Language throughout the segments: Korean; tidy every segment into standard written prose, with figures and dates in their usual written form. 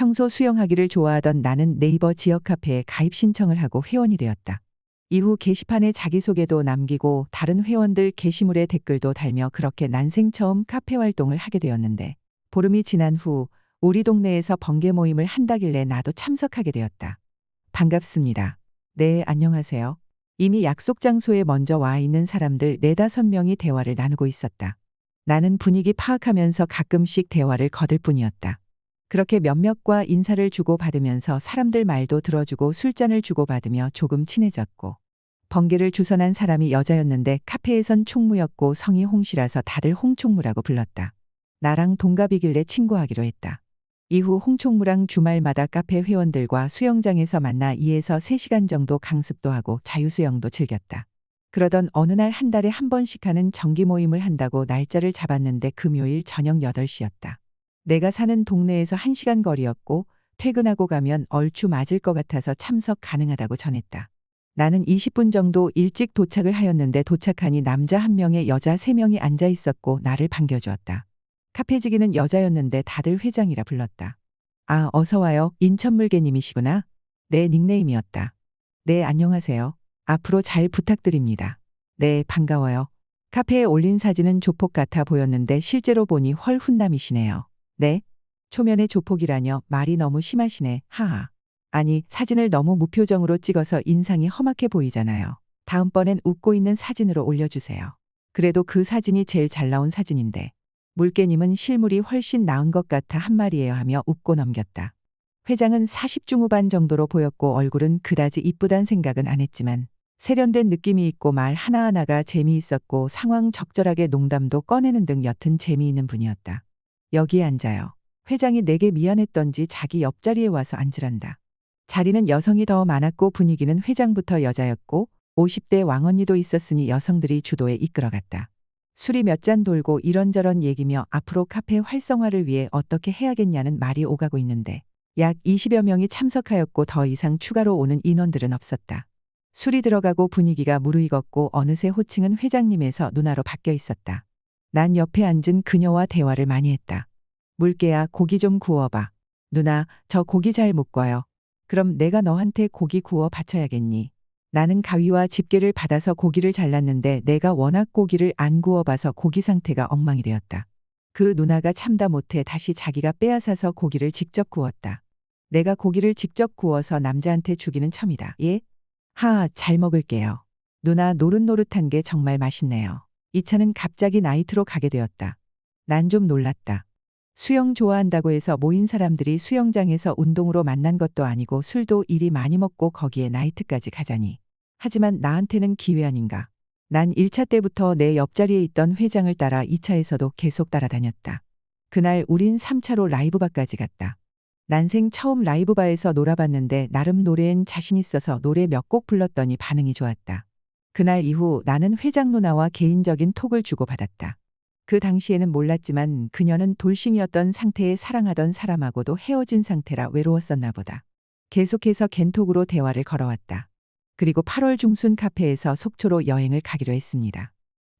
평소 수영하기를 좋아하던 나는 네이버 지역 카페에 가입 신청을 하고 회원이 되었다. 이후 게시판에 자기소개도 남기고 다른 회원들 게시물에 댓글도 달며 그렇게 난생 처음 카페 활동을 하게 되었는데, 보름이 지난 후 우리 동네에서 번개 모임을 한다길래 나도 참석하게 되었다. 반갑습니다. 네, 안녕하세요. 이미 약속 장소에 먼저 와 있는 사람들 4~5명이 대화를 나누고 있었다. 나는 분위기 파악하면서 가끔씩 대화를 거들 뿐이었다. 그렇게 몇몇과 인사를 주고받으면서 사람들 말도 들어주고 술잔을 주고받으며 조금 친해졌고, 번개를 주선한 사람이 여자였는데 카페에선 총무였고 성이 홍씨라서 다들 홍총무라고 불렀다. 나랑 동갑이길래 친구하기로 했다. 이후 홍총무랑 주말마다 카페 회원들과 수영장에서 만나 2에서 3시간 정도 강습도 하고 자유수영도 즐겼다. 그러던 어느 날 한 달에 한 번씩 하는 정기 모임을 한다고 날짜를 잡았는데 금요일 저녁 8시였다. 내가 사는 동네에서 1시간 거리였고 퇴근하고 가면 얼추 맞을 것 같아서 참석 가능하다고 전했다. 나는 20분 정도 일찍 도착을 하였는데 도착하니 남자 1명에 여자 3명이 앉아 있었고 나를 반겨주었다. 카페지기는 여자였는데 다들 회장이라 불렀다. 아, 어서 와요. 인천물개님이시구나. 내 닉네임이었다. 네, 안녕하세요. 앞으로 잘 부탁드립니다. 네, 반가워요. 카페에 올린 사진은 조폭 같아 보였는데 실제로 보니 헐 훈남이시네요. 네? 초면에 조폭이라뇨. 말이 너무 심하시네. 하하. 아니, 사진을 너무 무표정으로 찍어서 인상이 험악해 보이잖아요. 다음번엔 웃고 있는 사진으로 올려주세요. 그래도 그 사진이 제일 잘 나온 사진인데. 물개님은 실물이 훨씬 나은 것 같아 한 말이에요 하며 웃고 넘겼다. 회장은 40 중후반 정도로 보였고 얼굴은 그다지 이쁘단 생각은 안 했지만 세련된 느낌이 있고 말 하나하나가 재미있었고 상황 적절하게 농담도 꺼내는 등 여튼 재미있는 분이었다. 여기에 앉아요. 회장이 내게 미안했던지 자기 옆자리에 와서 앉으란다. 자리는 여성이 더 많았고 분위기는 회장부터 여자였고 50대 왕언니도 있었으니 여성들이 주도에 이끌어갔다. 술이 몇 잔 돌고 이런저런 얘기며 앞으로 카페 활성화를 위해 어떻게 해야겠냐는 말이 오가고 있는데 약 20여 명이 참석하였고 더 이상 추가로 오는 인원들은 없었다. 술이 들어가고 분위기가 무르익었고 어느새 호칭은 회장님에서 누나로 바뀌어 있었다. 난 옆에 앉은 그녀와 대화를 많이 했다. 물개야, 고기 좀 구워봐. 누나, 저 고기 잘 못 구워요. 그럼 내가 너한테 고기 구워 바쳐야겠니? 나는 가위와 집게를 받아서 고기를 잘랐는데 내가 워낙 고기를 안 구워봐서 고기 상태가 엉망이 되었다. 그 누나가 참다 못해 다시 자기가 빼앗아서 고기를 직접 구웠다. 내가 고기를 직접 구워서 남자한테 주기는 처음이다. 예? 하하, 잘 먹을게요. 누나, 노릇노릇한 게 정말 맛있네요. 이 차는 갑자기 나이트로 가게 되었다. 난 좀 놀랐다. 수영 좋아한다고 해서 모인 사람들이 수영장에서 운동으로 만난 것도 아니고 술도 이리 많이 먹고 거기에 나이트까지 가자니. 하지만 나한테는 기회 아닌가. 난 1차 때부터 내 옆자리에 있던 회장을 따라 2차에서도 계속 따라다녔다. 그날 우린 3차로 라이브바까지 갔다. 난생 처음 라이브바에서 놀아봤는데 나름 노래엔 자신 있어서 노래 몇 곡 불렀더니 반응이 좋았다. 그날 이후 나는 회장 누나와 개인적인 톡을 주고받았다. 그 당시에는 몰랐지만 그녀는 돌싱이었던 상태에 사랑하던 사람하고도 헤어진 상태라 외로웠었나 보다. 계속해서 겐톡으로 대화를 걸어왔다. 그리고 8월 중순 카페에서 속초로 여행을 가기로 했습니다.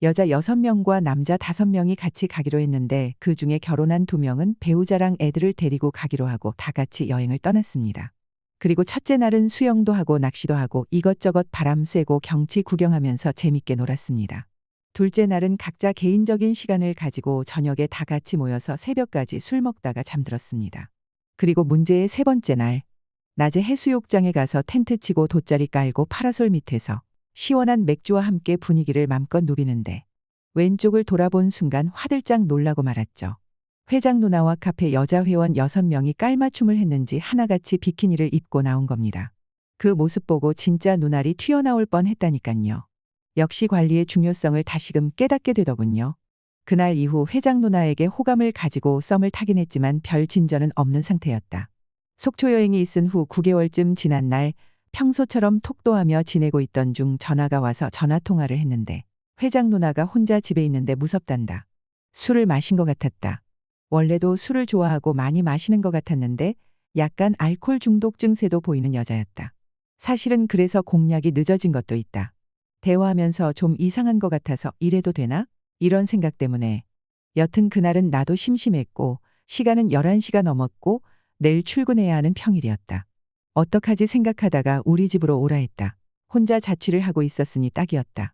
여자 6명과 남자 5명이 같이 가기로 했는데 그중에 결혼한 2명은 배우자랑 애들을 데리고 가기로 하고 다 같이 여행을 떠났습니다. 그리고 첫째 날은 수영도 하고 낚시도 하고 이것저것 바람 쐬고 경치 구경하면서 재밌게 놀았습니다. 둘째 날은 각자 개인적인 시간을 가지고 저녁에 다 같이 모여서 새벽까지 술 먹다가 잠들었습니다. 그리고 문제의 3번째 날, 낮에 해수욕장에 가서 텐트 치고 돗자리 깔고 파라솔 밑에서 시원한 맥주와 함께 분위기를 맘껏 누비는데 왼쪽을 돌아본 순간 화들짝 놀라고 말았죠. 회장 누나와 카페 여자 회원 6명이 깔맞춤을 했는지 하나같이 비키니를 입고 나온 겁니다. 그 모습 보고 진짜 눈알이 튀어나올 뻔했다니깐요. 역시 관리의 중요성을 다시금 깨닫게 되더군요. 그날 이후 회장 누나에게 호감을 가지고 썸을 타긴 했지만 별 진전은 없는 상태였다. 속초 여행이 있은 후 9개월쯤 지난 날 평소처럼 톡도 하며 지내고 있던 중 전화가 와서 전화통화를 했는데 회장 누나가 혼자 집에 있는데 무섭단다. 술을 마신 것 같았다. 원래도 술을 좋아하고 많이 마시는 것 같았는데 약간 알코올 중독 증세도 보이는 여자였다. 사실은 그래서 공략이 늦어진 것도 있다. 대화하면서 좀 이상한 것 같아서 이래도 되나? 이런 생각 때문에. 여튼 그날은 나도 심심했고 시간은 11시가 넘었고 내일 출근해야 하는 평일이었다. 어떡하지 생각하다가 우리 집으로 오라 했다. 혼자 자취를 하고 있었으니 딱이었다.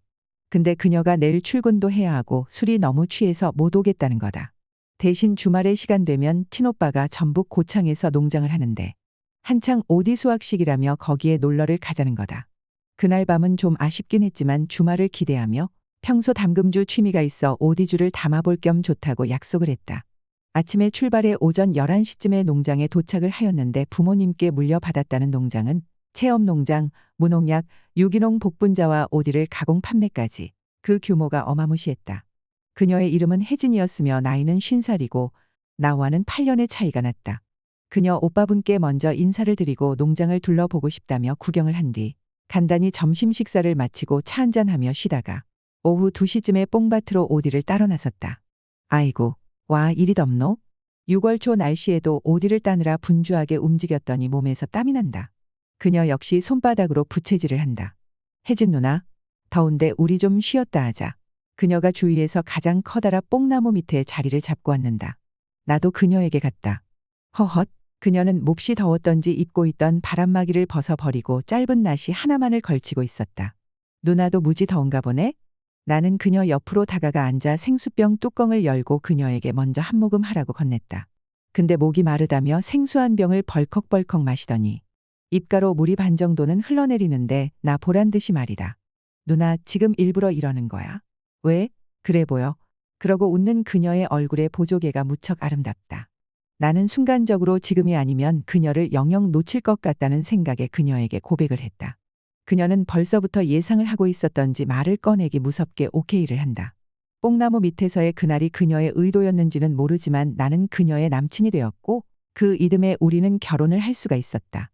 근데 그녀가 내일 출근도 해야 하고 술이 너무 취해서 못 오겠다는 거다. 대신 주말에 시간 되면 친오빠가 전북 고창에서 농장을 하는데 한창 오디 수확식이라며 거기에 놀러를 가자는 거다. 그날 밤은 좀 아쉽긴 했지만 주말을 기대하며 평소 담금주 취미가 있어 오디주를 담아볼 겸 좋다고 약속을 했다. 아침에 출발해 오전 11시쯤에 농장에 도착을 하였는데 부모님께 물려받았다는 농장은 체험농장, 무농약, 유기농 복분자와 오디를 가공 판매까지 그 규모가 어마무시했다. 그녀의 이름은 혜진이었으며 나이는 50살이고 나와는 8년의 차이가 났다. 그녀 오빠분께 먼저 인사를 드리고 농장을 둘러보고 싶다며 구경을 한 뒤 간단히 점심 식사를 마치고 차 한잔하며 쉬다가 오후 2시쯤에 뽕밭으로 오디를 따러 나섰다. 아이고, 와 이리 덥노? 6월 초 날씨에도 오디를 따느라 분주하게 움직였더니 몸에서 땀이 난다. 그녀 역시 손바닥으로 부채질을 한다. 혜진 누나, 더운데 우리 좀 쉬었다 하자. 그녀가 주위에서 가장 커다란 뽕나무 밑에 자리를 잡고 앉는다. 나도 그녀에게 갔다. 허헛, 그녀는 몹시 더웠던지 입고 있던 바람막이를 벗어버리고 짧은 나시 하나만을 걸치고 있었다. 누나도 무지 더운가 보네? 나는 그녀 옆으로 다가가 앉아 생수병 뚜껑을 열고 그녀에게 먼저 한 모금 하라고 건넸다. 근데 목이 마르다며 생수 한 병을 벌컥벌컥 마시더니 입가로 물이 반 정도는 흘러내리는데 나 보란 듯이 말이다. 누나 지금 일부러 이러는 거야? 왜? 그래 보여. 그러고 웃는 그녀의 얼굴에 보조개가 무척 아름답다. 나는 순간적으로 지금이 아니면 그녀를 영영 놓칠 것 같다는 생각에 그녀에게 고백을 했다. 그녀는 벌써부터 예상을 하고 있었던지 말을 꺼내기 무섭게 오케이를 한다. 뽕나무 밑에서의 그날이 그녀의 의도였는지는 모르지만 나는 그녀의 남친이 되었고 그 이듬해 우리는 결혼을 할 수가 있었다.